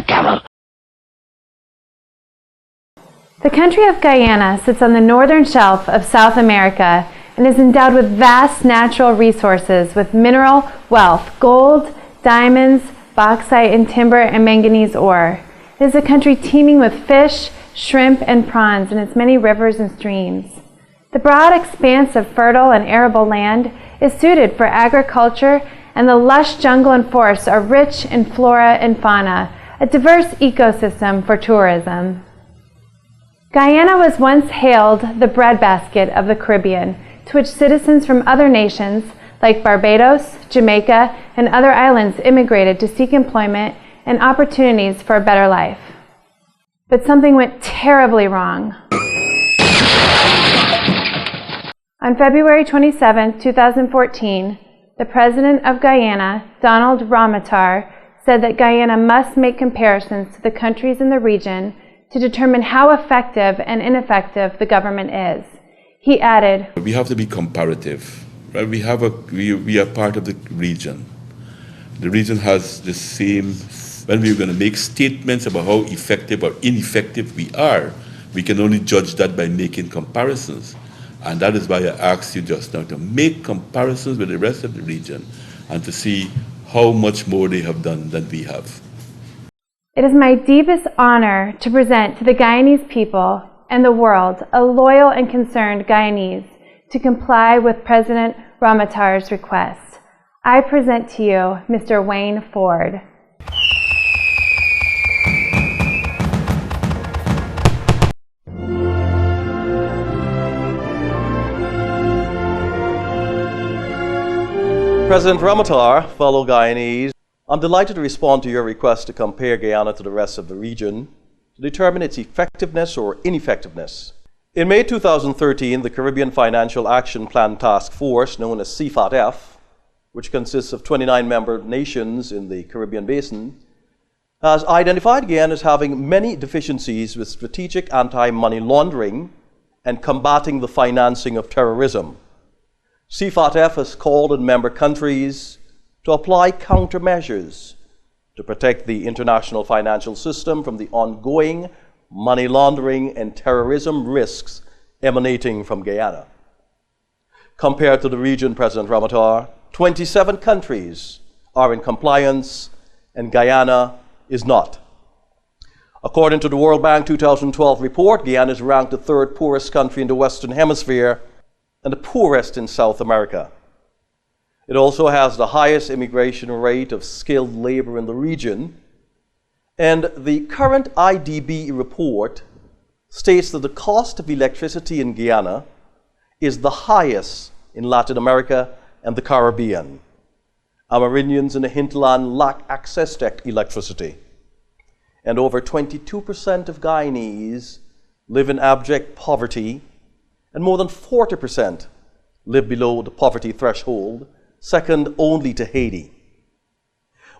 devil. The country of Guyana sits on the northern shelf of South America and is endowed with vast natural resources with mineral wealth, gold, diamonds, bauxite and timber, and manganese ore. It is a country teeming with fish, shrimp, and prawns in its many rivers and streams. The broad expanse of fertile and arable land is suited for agriculture, and the lush jungle and forests are rich in flora and fauna, a diverse ecosystem for tourism. Guyana was once hailed the breadbasket of the Caribbean, to which citizens from other nations like Barbados, Jamaica, and other islands immigrated to seek employment and opportunities for a better life. But something went terribly wrong. On February 27, 2014, the President of Guyana, Donald Ramotar, said that Guyana must make comparisons to the countries in the region to determine how effective and ineffective the government is. He added, "We have to be comparative. Right? We are part of the region. The region has the same. When we're going to make statements about how effective or ineffective we are, we can only judge that by making comparisons. And that is why I asked you just now to make comparisons with the rest of the region and to see how much more they have done than we have." It is my deepest honor to present to the Guyanese people and the world a loyal and concerned Guyanese to comply with President Ramotar's request. I present to you Mr. Wayne Ford. President Ramotar, fellow Guyanese, I'm delighted to respond to your request to compare Guyana to the rest of the region to determine its effectiveness or ineffectiveness. In May 2013, the Caribbean Financial Action Plan Task Force, known as CFATF, which consists of 29 member nations in the Caribbean Basin, has identified Guyana as having many deficiencies with strategic anti-money laundering and combating the financing of terrorism. CFATF has called on member countries to apply countermeasures to protect the international financial system from the ongoing money laundering and terrorism risks emanating from Guyana. Compared to the region, President Ramotar, 27 countries are in compliance and Guyana is not. According to the World Bank 2012 report, Guyana is ranked the third poorest country in the Western Hemisphere and the poorest in South America. It also has the highest immigration rate of skilled labor in the region, and the current IDB report states that the cost of electricity in Guyana is the highest in Latin America and the Caribbean. Amerindians in the hinterland lack access to electricity, and over 22% of Guyanese live in abject poverty, and more than 40% live below the poverty threshold, second only to Haiti.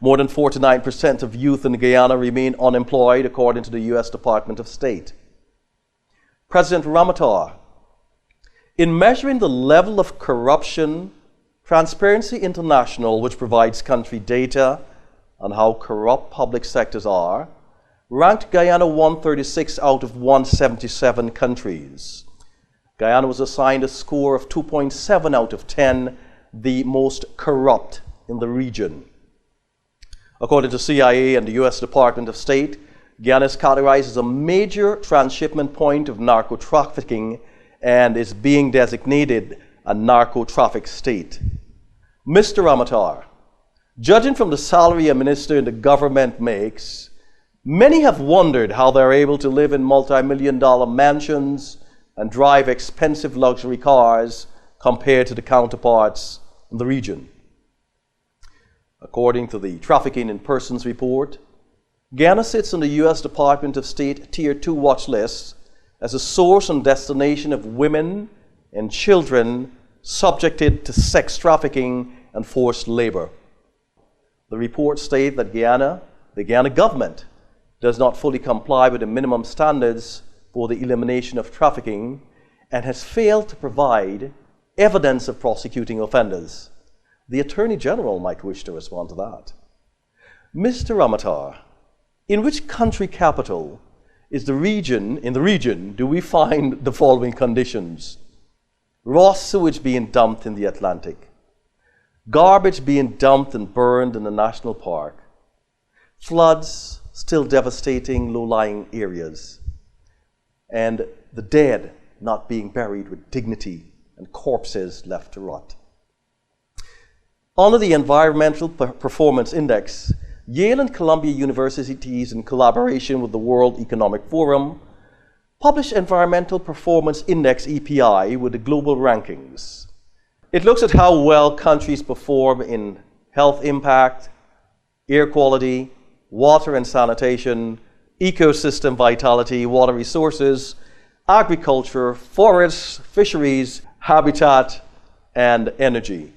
More than 49% of youth in Guyana remain unemployed, according to the U.S. Department of State. President Ramotar, in measuring the level of corruption, Transparency International, which provides country data on how corrupt public sectors are, ranked Guyana 136 out of 177 countries. Guyana was assigned a score of 2.7 out of 10, the most corrupt in the region. According to CIA and the U.S. Department of State, Guyana is categorized as a major transshipment point of narco-trafficking and is being designated a narco-traffic state. Mr. Ramotar, judging from the salary a minister in the government makes, many have wondered how they're able to live in multi-million-dollar mansions and drive expensive luxury cars compared to the counterparts in the region. According to the Trafficking in Persons report, Guyana sits on the U.S. Department of State Tier 2 watch list as a source and destination of women and children subjected to sex trafficking and forced labor. The report states that the Guyana government, does not fully comply with the minimum standards for the elimination of trafficking and has failed to provide evidence of prosecuting offenders. The Attorney General might wish to respond to that. Mr. Ramotar, In which country capital in the region do we find the following conditions? Raw sewage being dumped in the Atlantic, garbage being dumped and burned in the national park, floods still devastating low-lying areas, and the dead not being buried with dignity and corpses left to rot. Under the Environmental Performance Index, Yale and Columbia Universities, in collaboration with the World Economic Forum, published Environmental Performance Index EPI with the global rankings. It looks at how well countries perform in health impact, air quality, water and sanitation, ecosystem vitality, water resources, agriculture, forests, fisheries, habitat, and energy.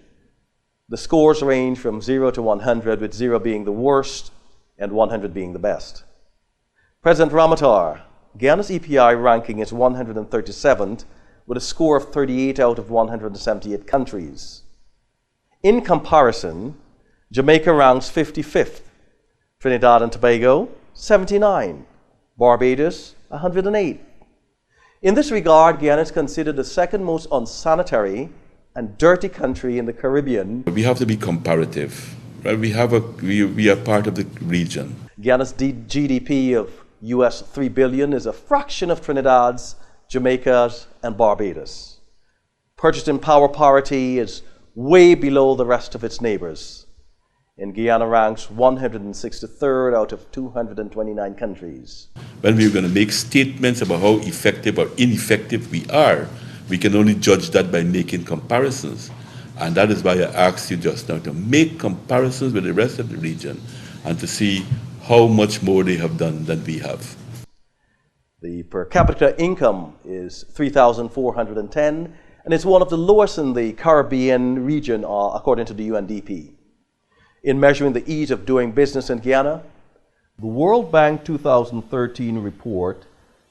The scores range from 0 to 100, with 0 being the worst and 100 being the best. President Ramatar, Guyana's EPI ranking is 137th, with a score of 38 out of 178 countries. In comparison, Jamaica ranks 55th, Trinidad and Tobago 79, Barbados 108. In this regard, Guyana is considered the second most unsanitary and dirty country in the Caribbean. We have to be comparative, right? We are part of the region. Guyana's GDP of US $3 billion is a fraction of Trinidad's, Jamaica's, and Barbados. Purchasing power parity is way below the rest of its neighbors. And Guyana ranks 163rd out of 229 countries. When we're going to make statements about how effective or ineffective we are, we can only judge that by making comparisons. And that is why I asked you just now to make comparisons with the rest of the region and to see how much more they have done than we have. The per capita income is $3,410, and it's one of the lowest in the Caribbean region, according to the UNDP. In measuring the ease of doing business in Guyana, the World Bank 2013 report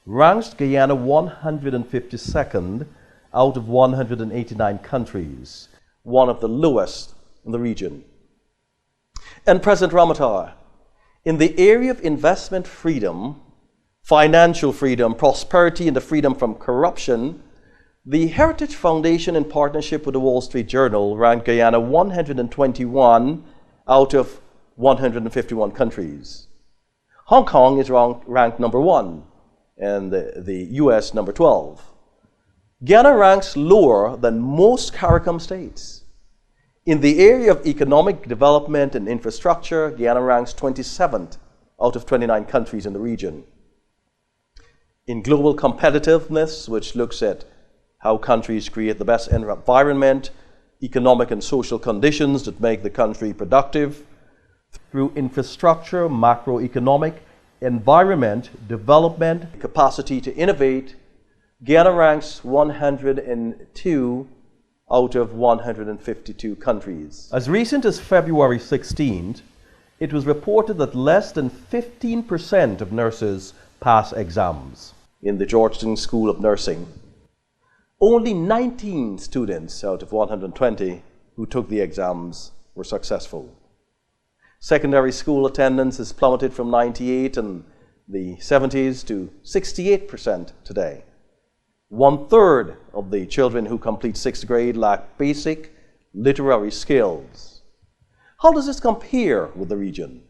ranks Guyana 152nd out of 189 countries, one of the lowest in the region. And President Ramatar, in the area of investment freedom, financial freedom, prosperity, and the freedom from corruption, the Heritage Foundation, in partnership with the Wall Street Journal, ranked Guyana 121 out of 151 countries. Hong Kong is ranked number 1, and the US number 12. Guyana ranks lower than most CARICOM states. In the area of economic development and infrastructure, Guyana ranks 27th out of 29 countries in the region. In global competitiveness, which looks at how countries create the best environment, economic and social conditions that make the country productive, through infrastructure, macroeconomic, environment, development, capacity to innovate, Guyana ranks 102 out of 152 countries. As recent as February 16th, it was reported that less than 15% of nurses pass exams in the Georgetown School of Nursing. Only 19 students out of 120 who took the exams were successful. Secondary school attendance has plummeted from 98 in the 70s to 68% today. 1/3 of the children who complete 6th grade lack basic literary skills. How does this compare with the region?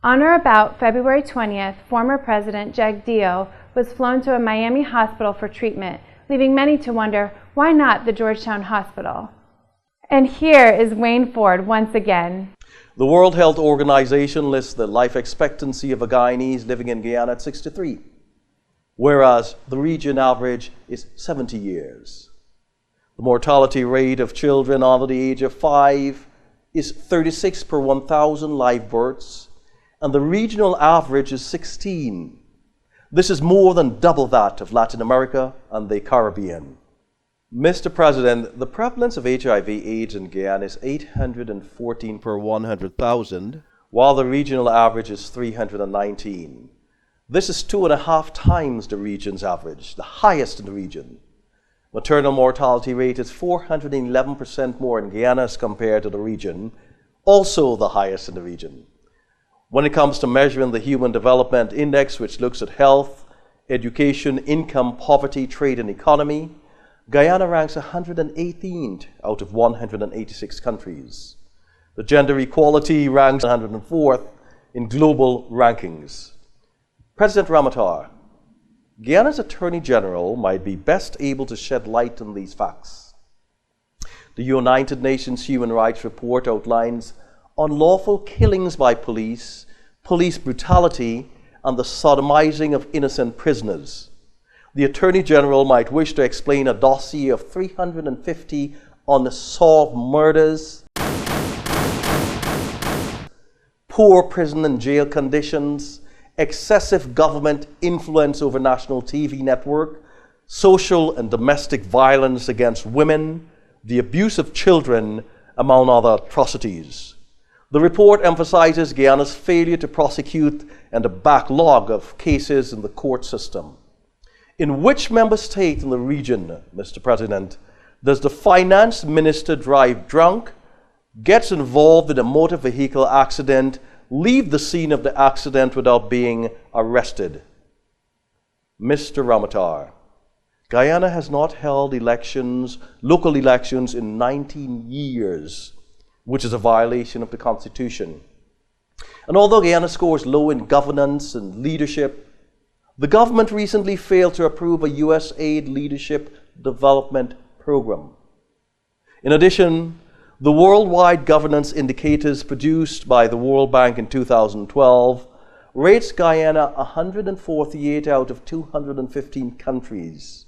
On or about February 20th, former President Jeg Dio was flown to a Miami hospital for treatment, leaving many to wonder, why not the Georgetown Hospital? And here is Wayne Ford once again. The World Health Organization lists the life expectancy of a Guyanese living in Guyana at 63, whereas the region average is 70 years. The mortality rate of children under the age of 5 is 36 per 1,000 live births, and the regional average is 16. This is more than double that of Latin America and the Caribbean. Mr. President, the prevalence of HIV/AIDS in Guyana is 814 per 100,000, while the regional average is 319. This is 2.5 times the region's average, the highest in the region. Maternal mortality rate is 411% more in Guyana as compared to the region, also the highest in the region. When it comes to measuring the Human Development Index, which looks at health, education, income, poverty, trade, and economy, Guyana ranks 118th out of 186 countries. The gender equality ranks 104th in global rankings. President Ramatar, Guyana's Attorney General might be best able to shed light on these facts. The United Nations Human Rights Report outlines unlawful killings by police, police brutality, and the sodomizing of innocent prisoners. The Attorney General might wish to explain a dossier of 350 unsolved murders, poor prison and jail conditions, excessive government influence over national TV network, social and domestic violence against women, the abuse of children, among other atrocities. The report emphasizes Guyana's failure to prosecute and a backlog of cases in the court system. In which member state in the region, Mr. President, does the finance minister drive drunk, gets involved in a motor vehicle accident, leave the scene of the accident without being arrested? Mr. Ramatar, Guyana has not held elections, local elections, in 19 years, which is a violation of the Constitution. And although Guyana scores low in governance and leadership, the government recently failed to approve a USAID Leadership Development Program. In addition, the worldwide governance indicators produced by the World Bank in 2012 rates Guyana 148 out of 215 countries.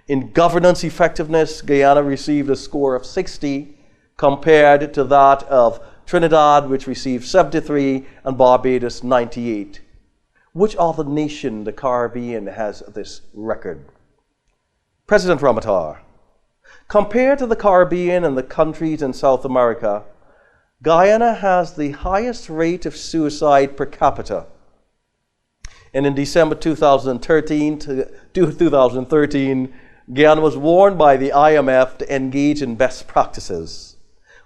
In governance effectiveness, Guyana received a score of 60 compared to that of Trinidad, which received 73, and Barbados 98. Which other nation in the Caribbean has this record? President Ramatar, compared to the Caribbean and the countries in South America, Guyana has the highest rate of suicide per capita. And in December 2013, Guyana was warned by the IMF to engage in best practices.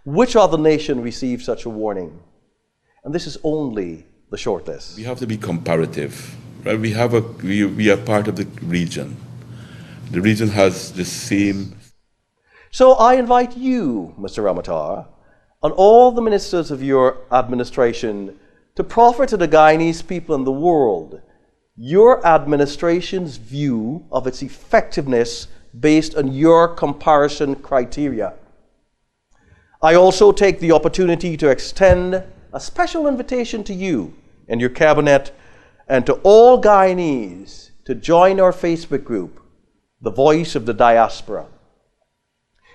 Which other nation received such a warning? And this is only the short list. We have to be comparative, right? We are part of the region. The region has the same. So I invite you, Mr. Ramatar, and all the ministers of your administration to proffer to the Guyanese people and the world your administration's view of its effectiveness based on your comparison criteria. I also take the opportunity to extend a special invitation to you and your cabinet and to all Guyanese to join our Facebook group, The Voice of the Diaspora.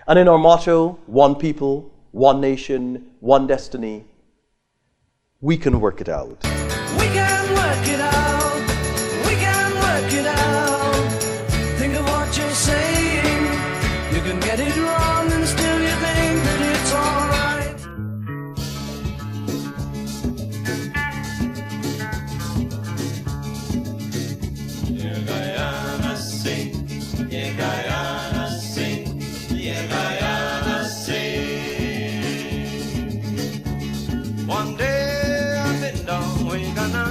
And in our motto, one people, one nation, one destiny, we can work it out. We can work it out. We can work it out. Think of what you're saying. You can get it wrong and still you think that it's alright. Yeah, Guyana sing. Yeah, Guyana sing. Yeah, Guyana sing. One day I've been down way Ghana,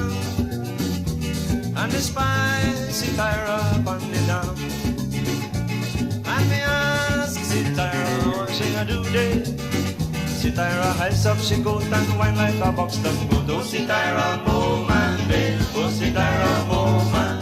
and the spicy Tyra on the dam. And me ask Tyra what she a do day. Tyra hides up she goat and wine like a box of gold. Oh, Tyra, oh man, babe. Oh, Tyra, oh man.